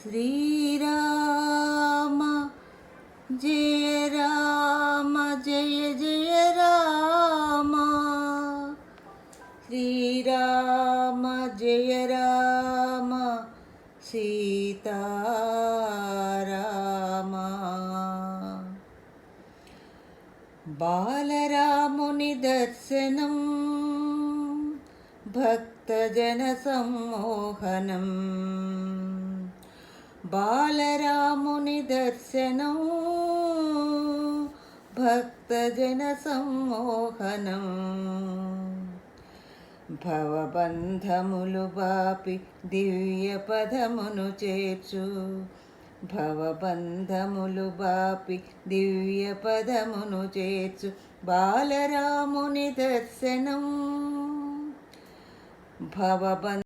శ్రీరామ జయ రామ జయ జయ రామ శ్రీరామ జయ రామ సీతారామ బాలరాముని దర్శనం భక్తజన సమ్మోహనం బాలరాముని దర్శనం భక్తజన సమ్మోహనం భవబంధములు బాపి దివ్య పదమును చేర్చు భవబంధములు బాపి దివ్య పదమును చేర్చు బాలరాముని దర్శనం భవబంధ